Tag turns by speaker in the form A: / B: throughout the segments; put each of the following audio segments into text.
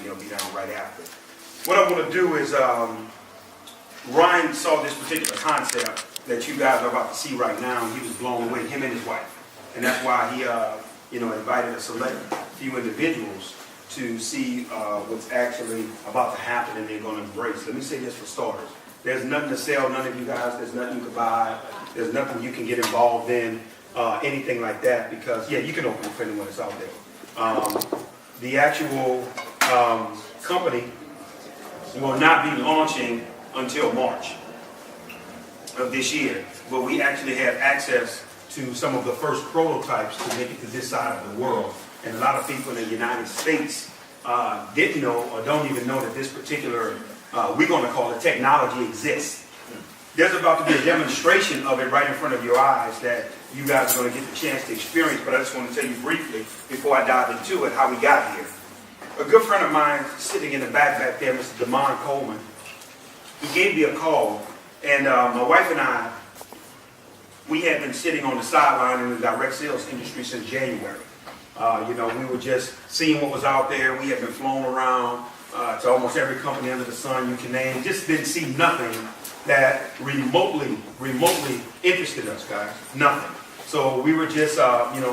A: and they'll be down right after. What I want to do is, Ryan saw this particular concept that you guys are about to see right now, and he was blown away, him and his wife. And that's why he invited a select few individuals to see what's actually about to happen and they're going to embrace. Let me say this for starters. There's nothing to sell, none of you guys. There's nothing you can buy. There's nothing you can get involved in, anything like that, because, yeah, you can open it for anyone that's out there. The actual company will not be launching until March of this year, but we actually have access to some of the first prototypes to make it to this side of the world. And a lot of people in the United States didn't know or don't even know that this particular, we're going to call it, technology exists. There's about to be a demonstration of it right in front of your eyes that you guys are going to get the chance to experience, but I just want to tell you briefly before I dive into it how we got here. A good friend of mine sitting in the back there, Mr. Damon Coleman, he gave me a call, and my wife and I, we had been sitting on the sideline in the direct sales industry since January. We were just seeing what was out there. We had been flown around to almost every company under the sun you can name. Just didn't see nothing that remotely interested us, guys. Nothing. So we were just,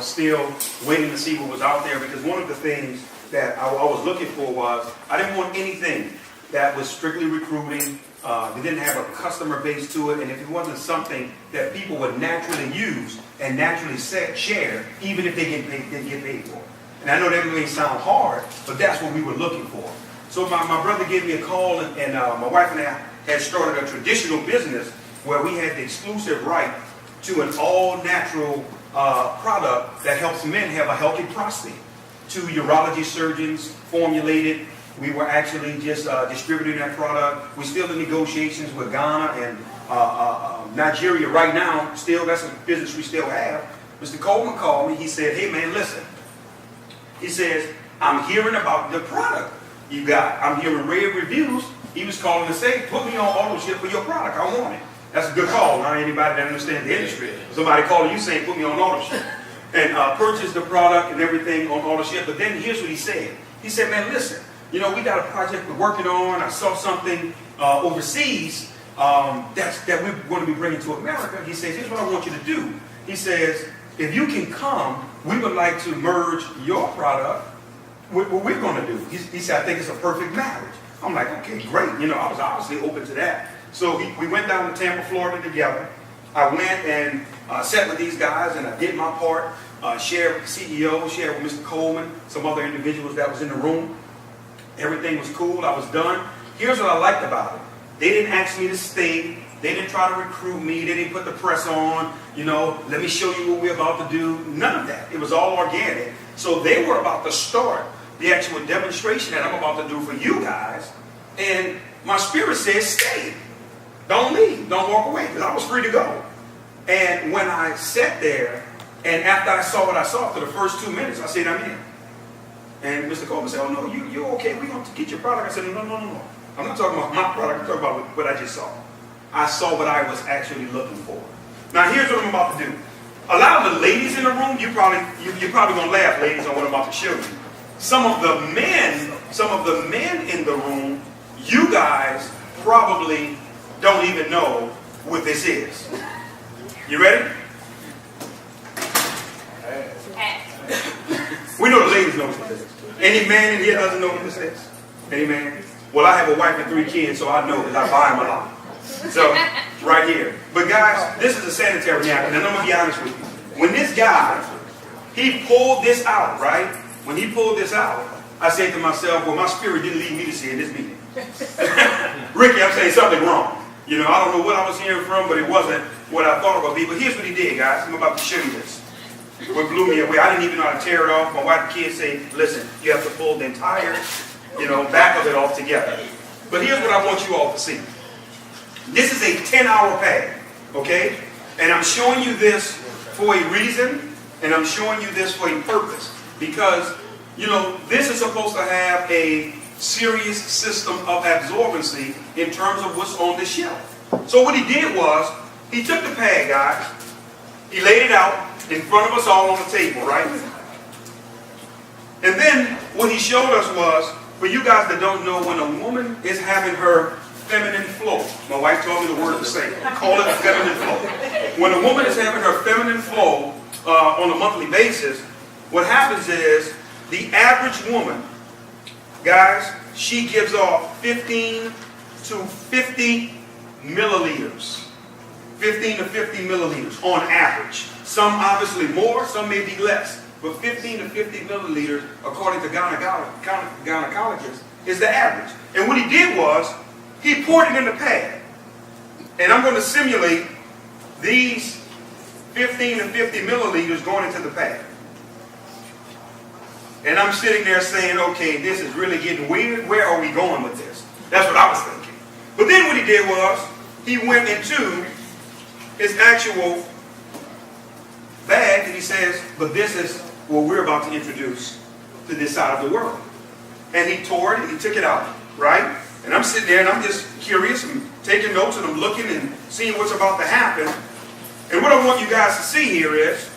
A: still waiting to see what was out there, because one of the things that I was looking for was I didn't want anything that was strictly recruiting. They didn't have a customer base to it, and if it wasn't something that people would naturally use and naturally share, even if they didn't get paid for it. And I know that may sound hard, but that's what we were looking for. So my brother gave me a call, and my wife and I had started a traditional business where we had the exclusive right to an all-natural product that helps men have a healthy prostate. 2 urology surgeons formulated. We were actually just distributing that product. We're still in negotiations with Ghana and Nigeria right now. Still, that's a business we still have. Mr. Coleman called me. He said, hey, man, listen. He says, I'm hearing about the product you got. I'm hearing rave reviews. He was calling to say, put me on auto ship for your product. I want it. That's a good call. Not anybody that understands the industry. Somebody calling you saying, put me on auto ship. And purchase the product and everything on auto ship. But then here's what he said. He said, man, listen. We got a project we're working on. I saw something overseas that we're going to be bringing to America. He says, here's what I want you to do. He says, if you can come, we would like to merge your product with what we're going to do. He said, I think it's a perfect marriage. I'm like, okay, great. I was obviously open to that. So we went down to Tampa, Florida together. I went and sat with these guys, and I did my part, shared with the CEO, shared with Mr. Coleman, some other individuals that was in the room. Everything was cool. I was done. Here's what I liked about it. They didn't ask me to stay. They didn't try to recruit me. They didn't put the press on. Let me show you what we're about to do. None of that. It was all organic. So they were about to start the actual demonstration that I'm about to do for you guys. And my spirit says, stay. Don't leave. Don't walk away. Because I was free to go. And when I sat there, and after I saw what I saw for the first 2 minutes, I said, I'm in. And Mr. Coleman said, oh, no, you're okay. We're going to get your product. I said, no. I'm not talking about my product. I'm talking about what I just saw. I saw what I was actually looking for. Now, here's what I'm about to do. A lot of the ladies in the room, you're probably going to laugh, ladies, on what I'm about to show you. Some of the men in the room, you guys probably don't even know what this is. You ready? We know the ladies know what this is. Any man in here doesn't know what this is? Any man? Well, I have a wife and 3 kids, so I know because I buy them a lot. So, right here. But guys, this is a sanitary napkin, and I'm going to be honest with you. When this guy, he pulled this out, right? When he pulled this out, I said to myself, well, my spirit didn't lead me to see in this meeting. Ricky, I'm saying something wrong. I don't know what I was hearing from, but it wasn't what I thought it would be. But here's what he did, guys. I'm about to show you this. What blew me away, I didn't even know how to tear it off. My wife and kids say, listen, you have to pull the entire, back of it off together. But here's what I want you all to see. This is a 10-hour pad, okay? And I'm showing you this for a reason, and I'm showing you this for a purpose. Because, this is supposed to have a serious system of absorbency in terms of what's on the shelf. So what he did was, he took the pad, guys, he laid it out in front of us all on the table, right? And then what he showed us was, For you guys that don't know, when a woman is having her feminine flow, my wife told me the word to say, call it feminine flow. When a woman is having her feminine flow on a monthly basis, what happens is the average woman, guys, she gives off 15 to 50 milliliters. 15 to 50 milliliters on average. Some obviously more, some may be less. But 15 to 50 milliliters, according to gynecologists, is the average. And what he did was, he poured it in the pad. And I'm going to simulate these 15 to 50 milliliters going into the pad. And I'm sitting there saying, okay, this is really getting weird. Where are we going with this? That's what I was thinking. But then what he did was, he went into his actual bag and he says, but this is what we're about to introduce to this side of the world. And he tore it and he took it out, right? And I'm sitting there and I'm just curious and taking notes and I'm looking and seeing what's about to happen. And what I want you guys to see here is,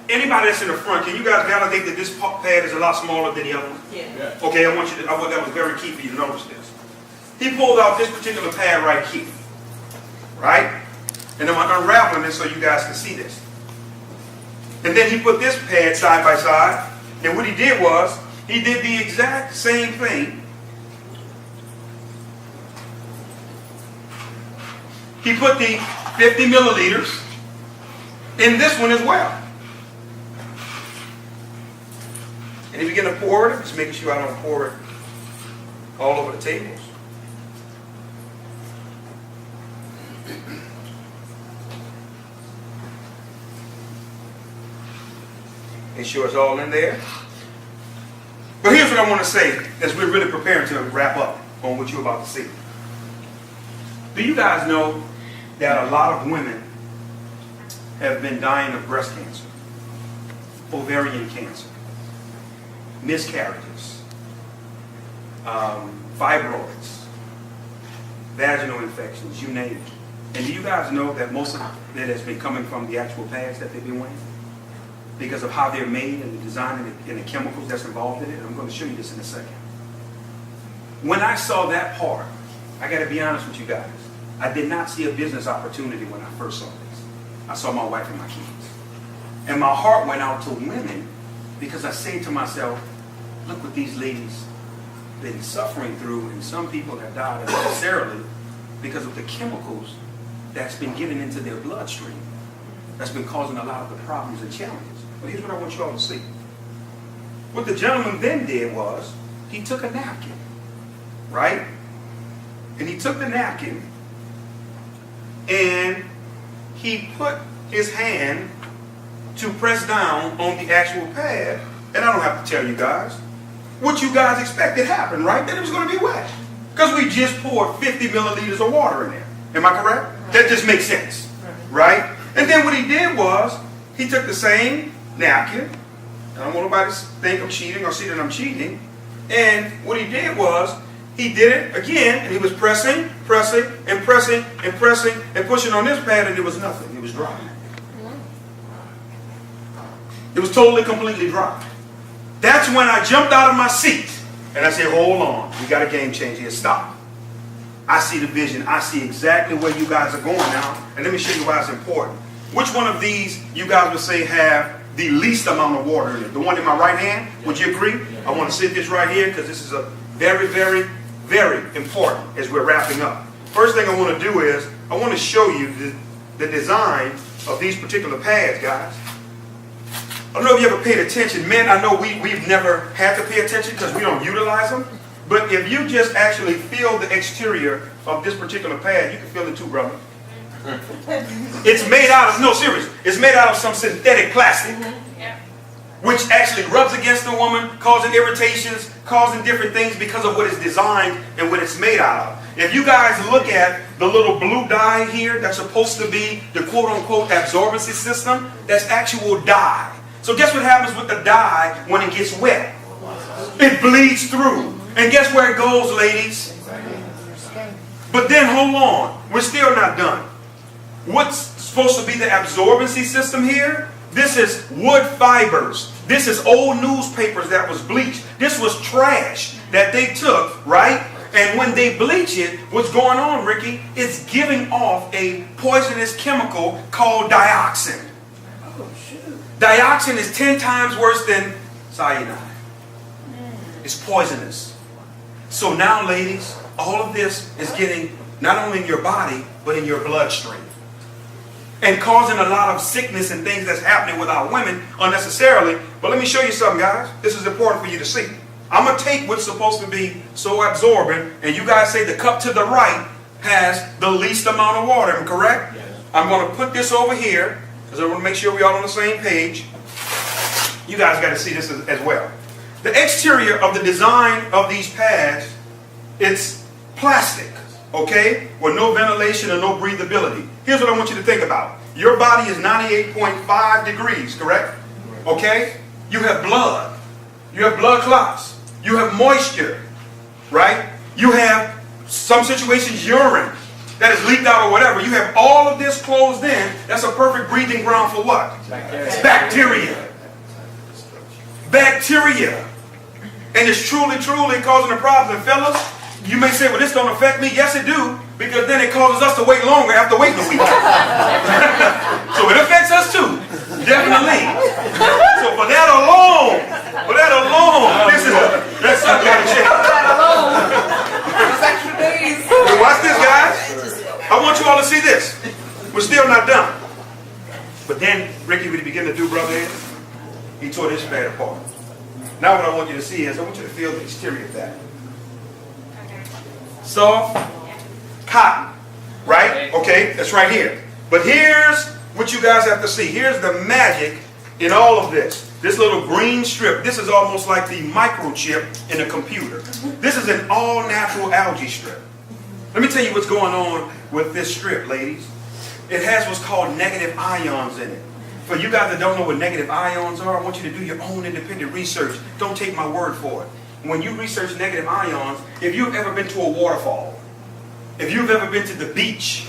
A: anybody that's in the front, can you guys validate that this pad is a lot smaller than the other one?
B: Yeah.
A: Okay, I want that was very key for you to notice this. He pulled out this particular pad right here, right? And I'm unraveling this so you guys can see this. And then he put this pad side by side, and what he did was, he did the exact same thing. He put the 50 milliliters in this one as well. And he began to pour it, just making sure I don't pour it all over the tables. Make sure it's all in there. But here's what I want to say as we're really preparing to wrap up on what you're about to see. Do you guys know that a lot of women have been dying of breast cancer, ovarian cancer, miscarriages, fibroids, vaginal infections, you name it. And do you guys know that most of that has been coming from the actual pads that they've been wearing? Because of how they're made and the design and the chemicals that's involved in it. I'm going to show you this in a second. When I saw that part, I got to be honest with you guys, I did not see a business opportunity when I first saw this. I saw my wife and my kids. And my heart went out to women because I say to myself, look what these ladies have been suffering through, and some people have died unnecessarily because of the chemicals that's been getting into their bloodstream. That's been causing a lot of the problems and challenges. But here's what I want you all to see. What the gentleman then did was, he took a napkin, right? And he took the napkin and he put his hand to press down on the actual pad. And I don't have to tell you guys what you guys expected happened, right? That it was going to be wet. Because we just poured 50 milliliters of water in there. Am I correct? That just makes sense, right? And then what he did was, he took the same napkin. I don't want nobody to think I'm cheating or see that I'm cheating. And what he did was, he did it again, and he was pressing, pressing, and pressing, and pressing, and pushing on this pad, and it was nothing. It was dry. It was totally, completely dry. That's when I jumped out of my seat, and I said, hold on, we got a game changer here, stop. I see the vision. I see exactly where you guys are going now, and let me show you why it's important. Which one of these you guys would say have the least amount of water in it? The one in my right hand? Would you agree? I want to sit this right here because this is a very, very, very important as we're wrapping up. First thing I want to do is I want to show you the design of these particular pads, guys. I don't know if you ever paid attention. Men, I know we've never had to pay attention because we don't utilize them. But if you just actually feel the exterior of this particular pad, you can feel it too, brother. It's made out of, no, serious. It's made out of some synthetic plastic, which actually rubs against the woman, causing irritations, causing different things because of what it's designed and what it's made out of. If you guys look at the little blue dye here, that's supposed to be the quote-unquote absorbency system, that's actual dye. So guess what happens with the dye when it gets wet? It bleeds through. And guess where it goes, ladies? But then hold on, we're still not done. What's supposed to be the absorbency system here? This is wood fibers This is old newspapers that was bleached. This was trash that they took, right? And when they bleach it, what's going on, Ricky? It's giving off a poisonous chemical called dioxin.
B: Oh, shoot.
A: Dioxin is 10 times worse than cyanide. It's poisonous. So now, ladies, all of this is getting not only in your body, but in your bloodstream. And causing a lot of sickness and things that's happening with our women unnecessarily. But let me show you something, guys. This is important for you to see. I'm going to take what's supposed to be so absorbent, and you guys say the cup to the right has the least amount of water, am I correct?
B: Yes.
A: I'm going to put this over here, because I want to make sure we're all on the same page. You guys got to see this as well. The exterior of the design of these pads, it's plastic, okay, with no ventilation and no breathability. Here's what I want you to think about. Your body is 98.5 degrees, correct? Okay? You have blood. You have blood clots. You have moisture, right? You have, some situations, urine that is leaked out or whatever. You have all of this closed in. That's a perfect breathing ground for what? Bacteria. Bacteria. And it's truly causing a problem. And fellas, you may say, well, this don't affect me. Yes, it do. Because then it causes us to wait longer after waiting a week. So it affects us too. Definitely. So for that alone, that's something got to check.
C: Those extra days.
A: But watch this, guys. I want you all to see this. We're still not done. But then Ricky would begin to do, brother Ed. He tore this pad apart. Now what I want you to see is, I want you to feel the exterior of that. Soft cotton, right? Okay, that's right here. But here's what you guys have to see. Here's the magic in all of this. This little green strip, this is almost like the microchip in a computer. This is an all-natural algae strip. Let me tell you what's going on with this strip, ladies. It has what's called negative ions in it. For you guys that don't know what negative ions are, I want you to do your own independent research. Don't take my word for it. When you research negative ions, if you've ever been to a waterfall, if you've ever been to the beach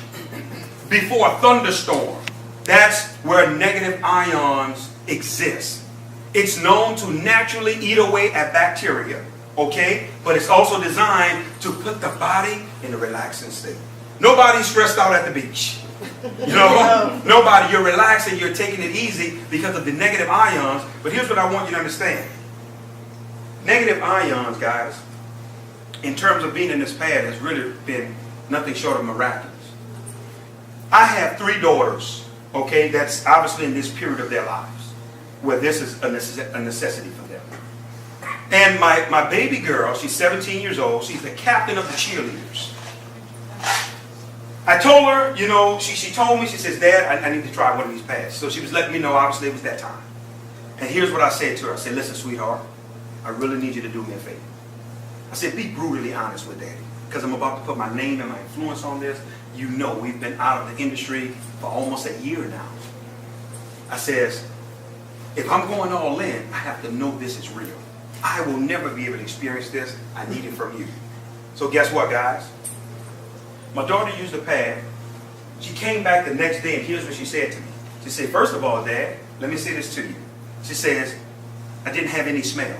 A: before a thunderstorm, that's where negative ions exist. It's known to naturally eat away at bacteria, okay? But it's also designed to put the body in a relaxing state. Nobody's stressed out at the beach. You know, nobody, you're relaxing, you're taking it easy because of the negative ions. But here's what I want you to understand. Negative ions, guys, in terms of being in this pad, has really been nothing short of miraculous. I have 3 daughters, okay, that's obviously in this period of their lives, where this is a necessity for them. And my baby girl, she's 17 years old, she's the captain of the cheerleaders. I told her, you know, she told me, she says, Dad, I need to try one of these pads. So she was letting me know, obviously, it was that time. And here's what I said to her. I said, listen, sweetheart, I really need you to do me a favor. I said, be brutally honest with Daddy, because I'm about to put my name and my influence on this. You know, we've been out of the industry for almost a year now. I says, if I'm going all in, I have to know this is real. I will never be able to experience this. I need it from you. So guess what, guys? My daughter used the pad. She came back the next day, and here's what she said to me. She said, first of all, Dad, let me say this to you. She says, I didn't have any smell.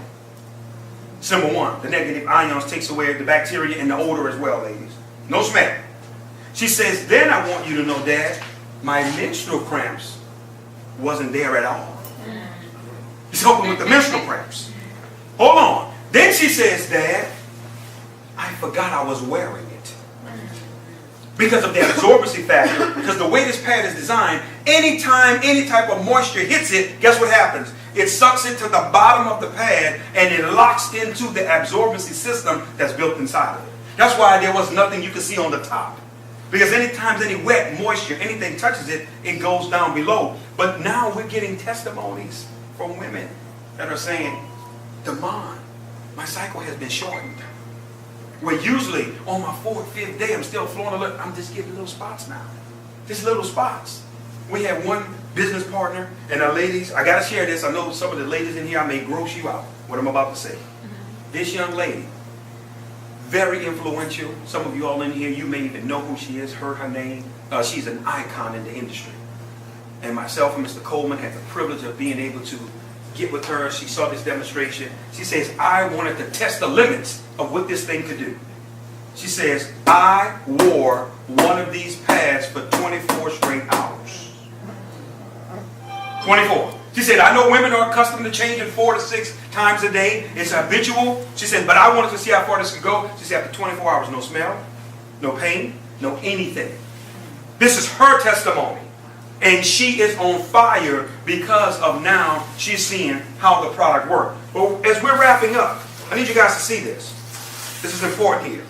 A: Number one, the negative ions takes away the bacteria and the odor as well, ladies. No smell. She says, then I want you to know, Dad, my menstrual cramps wasn't there at all. She's helping with the menstrual cramps. Hold on. Then she says, Dad, I forgot I was wearing it. Because of the absorbency factor, because the way this pad is designed, anytime any type of moisture hits it, guess what happens? It sucks it to the bottom of the pad and it locks into the absorbency system that's built inside of it. That's why there was nothing you could see on the top. Because anytime any wet moisture, anything touches it, it goes down below. But now we're getting testimonies from women that are saying, Damon, my cycle has been shortened. Where usually on my 4th, 5th day, I'm still flowing a little, I'm just getting little spots now. Just little spots. We have one business partner, and our ladies, I got to share this. I know some of the ladies in here, I may gross you out, what I'm about to say. This young lady, very influential. Some of you all in here, you may even know who she is, heard her name. She's an icon in the industry. And myself and Mr. Coleman had the privilege of being able to get with her. She saw this demonstration. She says, I wanted to test the limits of what this thing could do. She says, I wore one of these pads for 24 straight hours. 24. She said, I know women are accustomed to changing 4 to 6 times a day. It's habitual. She said, but I wanted to see how far this could go. She said, after 24 hours, no smell, no pain, no anything. This is her testimony. And she is on fire because of now she's seeing how the product works. But as we're wrapping up, I need you guys to see this. This is important here.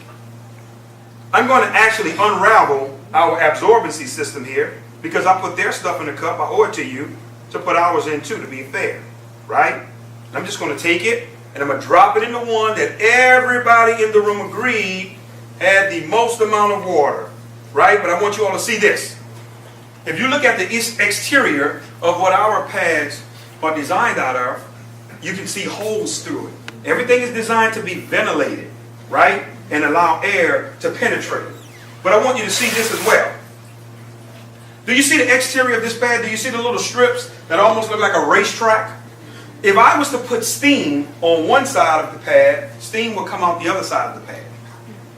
A: I'm going to actually unravel our absorbency system here because I put their stuff in the cup. I owe it to you to put ours in too, to be fair. Right? I'm just going to take it and I'm going to drop it in the one that everybody in the room agreed had the most amount of water. Right? But I want you all to see this. If you look at the exterior of what our pads are designed out of, you can see holes through it. Everything is designed to be ventilated, right? And allow air to penetrate. But I want you to see this as well. Do you see the exterior of this pad? Do you see the little strips that almost look like a racetrack? If I was to put steam on one side of the pad, steam will come out the other side of the pad.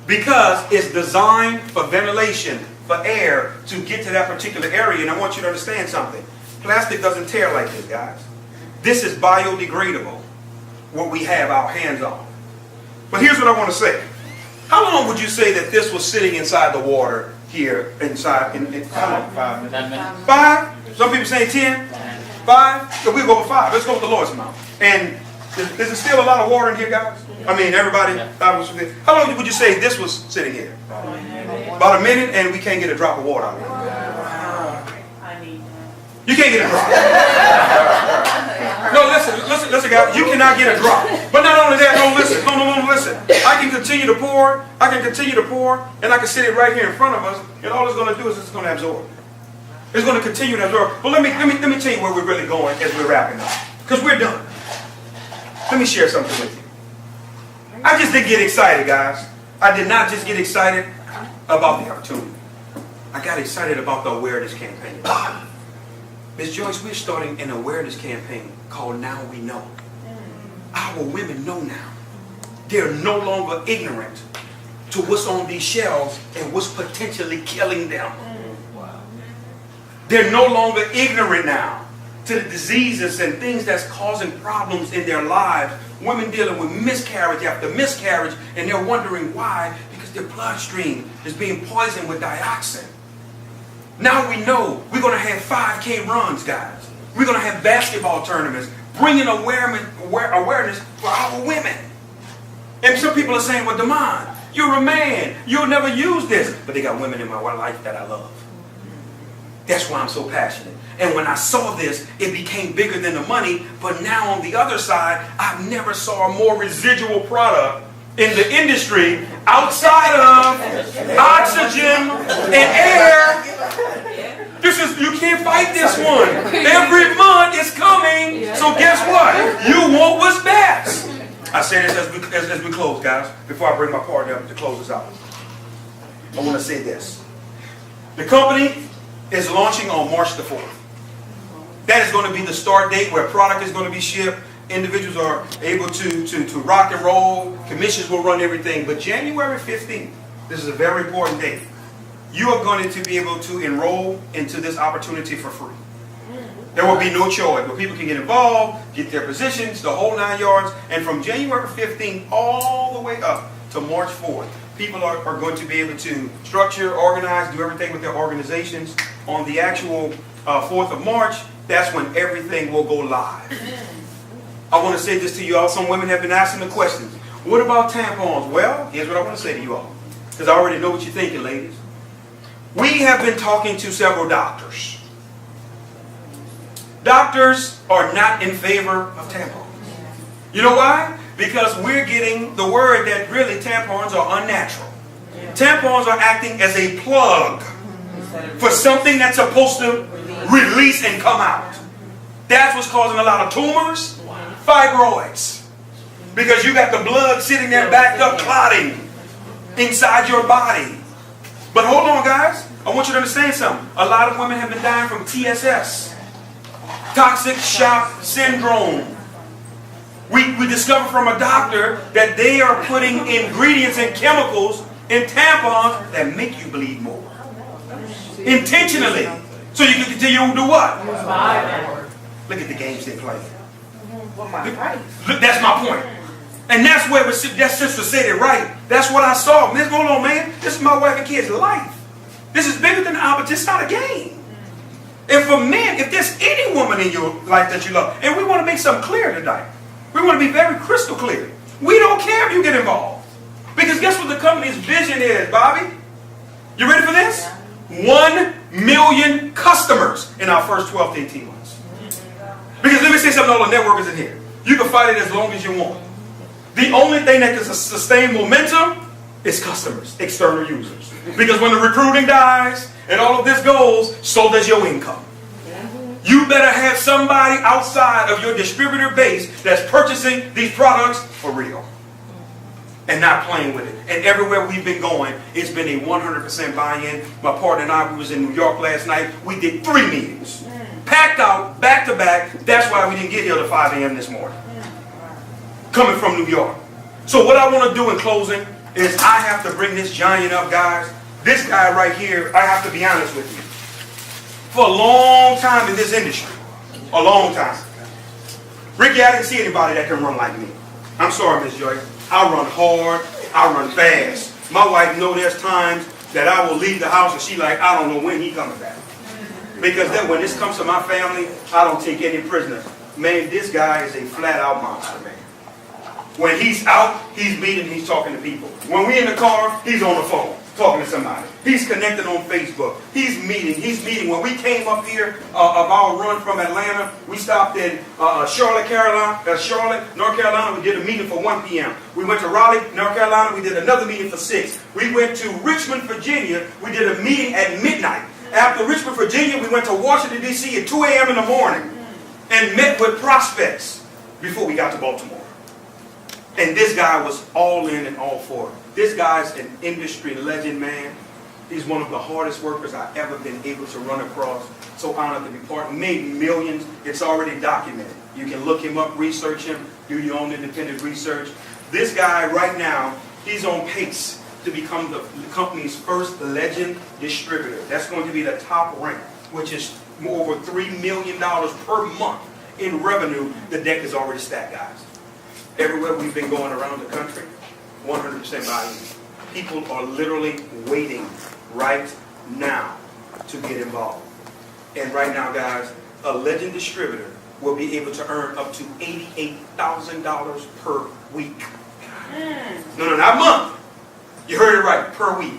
A: Because it's designed for ventilation, for air to get to that particular area. And I want you to understand something. Plastic doesn't tear like this, guys. This is biodegradable, what we have our hands on. But here's what I want to say. How long would you say that this was sitting inside the water here, inside? How long?
B: 5 minutes.
A: 5? Some people say 10? 5? So we'll go with 5. Let's go with the Lord's amount. And is there still a lot of water in here, guys? I mean, everybody? How long would you say this was sitting here? About a minute, and we can't get a drop of water out of it. You can't get a drop. No, listen, guys. You cannot get a drop. But not only that, no, listen. I can continue to pour. And I can sit it right here in front of us, and all it's going to do is it's going to absorb. It's going to continue to absorb. But let me tell you where we're really going as we're wrapping up, because we're done. Let me share something with you. I just didn't get excited, guys. I did not just get excited about the opportunity. I got excited about the awareness campaign. Ms. Joyce, we're starting an awareness campaign called Now We Know. Our women know now. They're no longer ignorant to what's on these shelves and what's potentially killing them. They're no longer ignorant now to the diseases and things that's causing problems in their lives. Women dealing with miscarriage after miscarriage, and they're wondering why, because their bloodstream is being poisoned with dioxin. Now we know we're going to have 5K runs, guys. We're going to have basketball tournaments, bringing awareness for our women. And some people are saying, well, Damon, you're a man. You'll never use this. But they got women in my life that I love. That's why I'm so passionate. And when I saw this, it became bigger than the money. But now on the other side, I've never saw a more residual product in the industry outside of oxygen and air. You can't fight this one. Every month it's coming. So guess what? You want what's best. I say this as we close, guys, before I bring my partner up to close us out. I want to say this. The company is launching on March the 4th. That is going to be the start date where product is going to be shipped. Individuals are able to rock and roll. Commissions will run everything. But January 15th, this is a very important date. You are going to be able to enroll into this opportunity for free. There will be no choice, but people can get involved, get their positions, the whole 9 yards. And from January 15th all the way up to March 4th, people are going to be able to structure, organize, do everything with their organizations. On the actual 4th of March, that's when everything will go live. I want to say this to you all. Some women have been asking the questions. What about tampons? Well, here's what I want to say to you all, because I already know what you're thinking, ladies. We have been talking to several doctors. Doctors are not in favor of tampons. You know why? Because we're getting the word that really tampons are unnatural. Tampons are acting as a plug for something that's supposed to release and come out. That's what's causing a lot of tumors, fibroids. Because you got the blood sitting there backed up, clotting inside your body. But hold on, guys. I want you to understand something. A lot of women have been dying from TSS, toxic shock syndrome. We discovered from a doctor that they are putting ingredients and chemicals in tampons that make you bleed more. Intentionally. So you can continue to do what? Look at the games they play. Look, that's my point. And that's where that sister said it right. That's what I saw. Man, hold on, man. This is my wife and kids' life. This is bigger than our, but it's not a game. And for men, if there's any woman in your life that you love, and we want to make something clear tonight. We want to be very crystal clear. We don't care if you get involved. Because guess what the company's vision is, Bobby? You ready for this? 1 million customers in our first 12 to 18 months. Because let me say something to all the networkers in here. You can fight it as long as you want. The only thing that can sustain momentum is customers, external users. Because when the recruiting dies and all of this goes, so does your income. You better have somebody outside of your distributor base that's purchasing these products for real and not playing with it. And everywhere we've been going, it's been a 100% buy-in. My partner and I, we was in New York last night. We did 3 meetings. Packed out, back to back. That's why we didn't get here till 5 a.m. this morning. Coming from New York. So what I want to do in closing is I have to bring this giant up, guys. This guy right here, I have to be honest with you. For a long time in this industry. A long time. Ricky, I didn't see anybody that can run like me. I'm sorry, Miss Joy. I run hard. I run fast. My wife knows there's times that I will leave the house and she like, I don't know when he coming back. Because then when this comes to my family, I don't take any prisoners. Man, this guy is a flat-out monster, man. When he's out, he's meeting, he's talking to people. When we're in the car, he's on the phone, talking to somebody. He's connected on Facebook. He's meeting. When we came up here of our run from Atlanta, we stopped in Charlotte, North Carolina. We did a meeting for 1 p.m. We went to Raleigh, North Carolina. We did another meeting for 6. We went to Richmond, Virginia. We did a meeting at midnight. After Richmond, Virginia, we went to Washington, D.C. at 2 a.m. in the morning and met with prospects before we got to Baltimore. And this guy was all in and all for it. This guy's an industry legend, man. He's one of the hardest workers I've ever been able to run across. So honored to be part. Made millions. It's already documented. You can look him up, research him, do your own independent research. This guy right now, he's on pace to become the company's first legend distributor. That's going to be the top rank, which is over $3 million per month in revenue. The deck is already stacked, guys. Everywhere we've been going around the country, 100% buy-in. People are literally waiting right now to get involved. And right now, guys, a legend distributor will be able to earn up to $88,000 per week. No, not month. You heard it right, per week.